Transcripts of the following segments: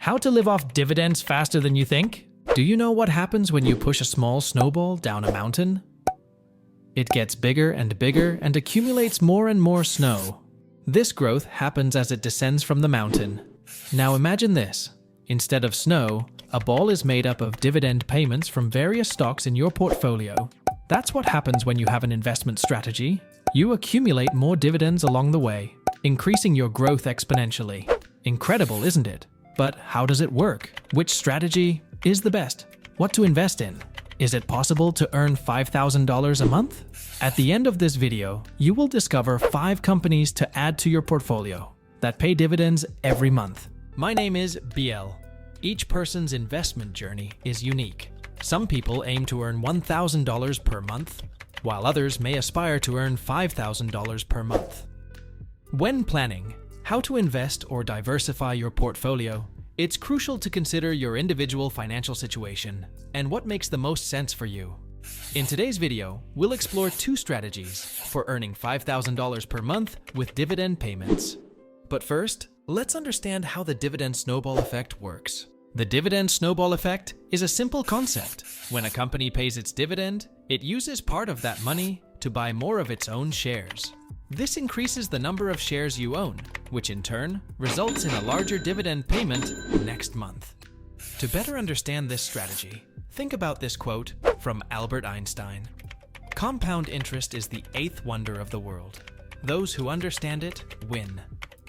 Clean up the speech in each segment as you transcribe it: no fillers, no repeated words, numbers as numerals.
How to live off dividends faster than you think? Do you know what happens when you push a small snowball down a mountain? It gets bigger and accumulates more and more snow. This growth happens as it descends from the mountain. Now imagine this. Instead of snow, a ball is made up of dividend payments from various stocks in your portfolio. That's what happens when you have an investment strategy. You accumulate more dividends along the way, increasing your growth exponentially. Incredible, isn't it? But how does it work? Which strategy is the best? What to invest in? Is it possible to earn $5,000 a month? At the end of this video, you will discover 5 companies to add to your portfolio that pay dividends every month. My name is BL. Each person's investment journey is unique. Some people aim to earn $1,000 per month, while others may aspire to earn $5,000 per month. When planning how to invest or diversify your portfolio, it's crucial to consider your individual financial situation and what makes the most sense for you. In today's video, we'll explore 2 strategies for earning $5,000 per month with dividend payments. But first, let's understand how the dividend snowball effect works. The dividend snowball effect is a simple concept. When a company pays its dividend, it uses part of that money to buy more of its own shares. This increases the number of shares you own, which in turn results in a larger dividend payment next month. To better understand this strategy, think about this quote from Albert Einstein. "Compound interest is the 8th wonder of the world. Those who understand it win.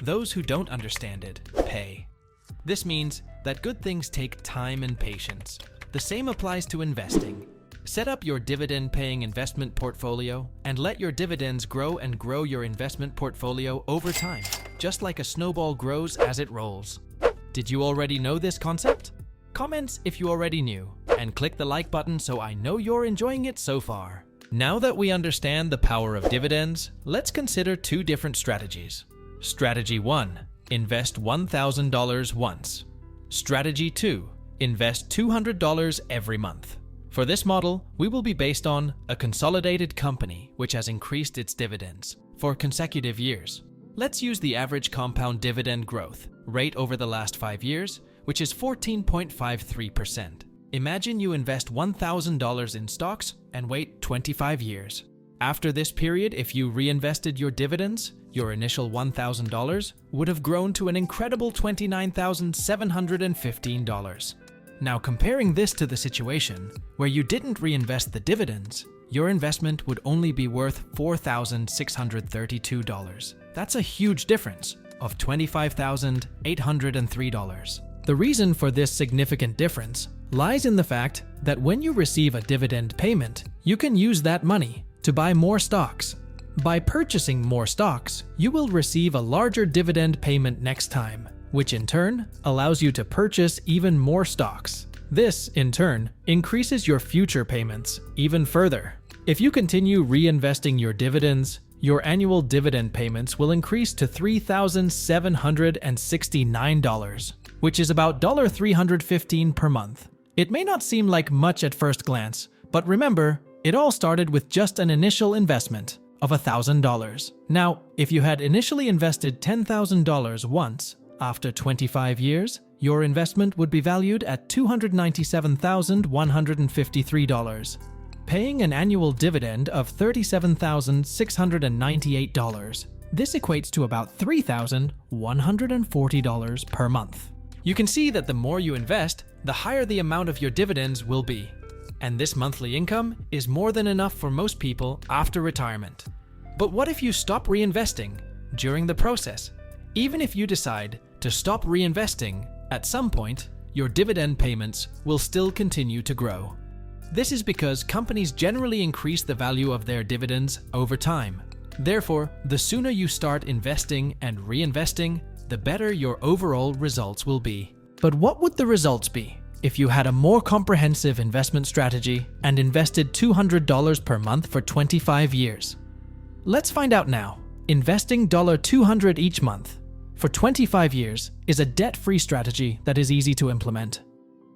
Those who don't understand it pay." This means that good things take time and patience. The same applies to investing. Set up your dividend-paying investment portfolio and let your dividends grow and grow your investment portfolio over time, just like a snowball grows as it rolls. Did you already know this concept? Comment if you already knew, and click the like button so I know you're enjoying it so far. Now that we understand the power of dividends, let's consider 2 different strategies. Strategy 1. Invest $1,000 once. Strategy 2. Invest $200 every month. For this model, we will be based on a consolidated company which has increased its dividends for consecutive years. Let's use the average compound dividend growth rate over the last 5 years, which is 14.53%. Imagine you invest $1,000 in stocks and wait 25 years. After this period, if you reinvested your dividends, your initial $1,000 would have grown to an incredible $29,715. Now, comparing this to the situation where you didn't reinvest the dividends, your investment would only be worth $4,632. That's a huge difference of $25,803. The reason for this significant difference lies in the fact that when you receive a dividend payment, you can use that money to buy more stocks. By purchasing more stocks, you will receive a larger dividend payment next time, which in turn allows you to purchase even more stocks. This, in turn, increases your future payments even further. If you continue reinvesting your dividends, your annual dividend payments will increase to $3,769, which is about $315 per month. It may not seem like much at first glance, but remember, it all started with just an initial investment of $1,000. Now, if you had initially invested $10,000 once, after 25 years, your investment would be valued at $297,153, paying an annual dividend of $37,698. This equates to about $3,140 per month. You can see that the more you invest, the higher the amount of your dividends will be. And this monthly income is more than enough for most people after retirement. But what if you stop reinvesting during the process? Even if you decide to stop reinvesting, at some point, your dividend payments will still continue to grow. This is because companies generally increase the value of their dividends over time. Therefore, the sooner you start investing and reinvesting, the better your overall results will be. But what would the results be if you had a more comprehensive investment strategy and invested $200 per month for 25 years? Let's find out now. Investing $200 each month for 25 years is a debt-free strategy that is easy to implement.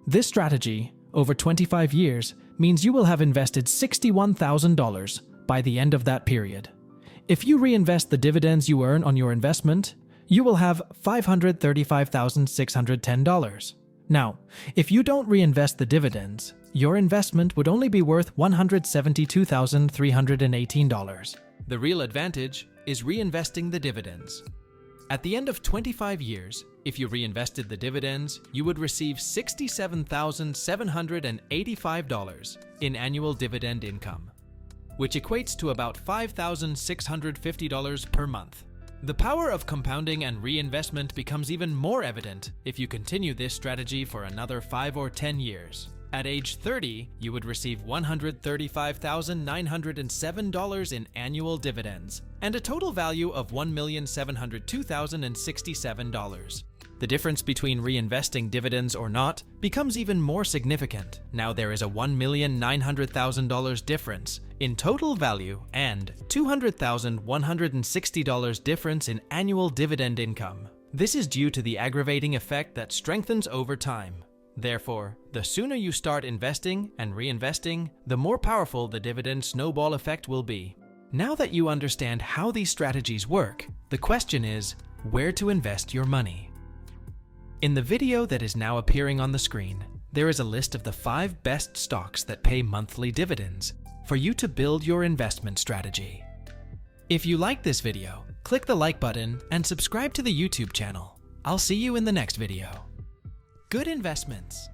This strategy, over 25 years, means you will have invested $61,000 by the end of that period. If you reinvest the dividends you earn on your investment, you will have $535,610. Now, if you don't reinvest the dividends, your investment would only be worth $172,318. The real advantage is reinvesting the dividends. At the end of 25 years, if you reinvested the dividends, you would receive $67,785 in annual dividend income, which equates to about $5,650 per month. The power of compounding and reinvestment becomes even more evident if you continue this strategy for another 5 or 10 years. At age 30, you would receive $135,907 in annual dividends and a total value of $1,702,067. The difference between reinvesting dividends or not becomes even more significant. Now there is a $1,900,000 difference in total value and $200,160 difference in annual dividend income. This is due to the aggravating effect that strengthens over time. Therefore, the sooner you start investing and reinvesting, the more powerful the dividend snowball effect will be. Now that you understand how these strategies work, the question is, where to invest your money? In the video that is now appearing on the screen, there is a list of the 5 best stocks that pay monthly dividends for you to build your investment strategy. If you like this video, click the like button and subscribe to the YouTube channel. I'll see you in the next video. Good investments!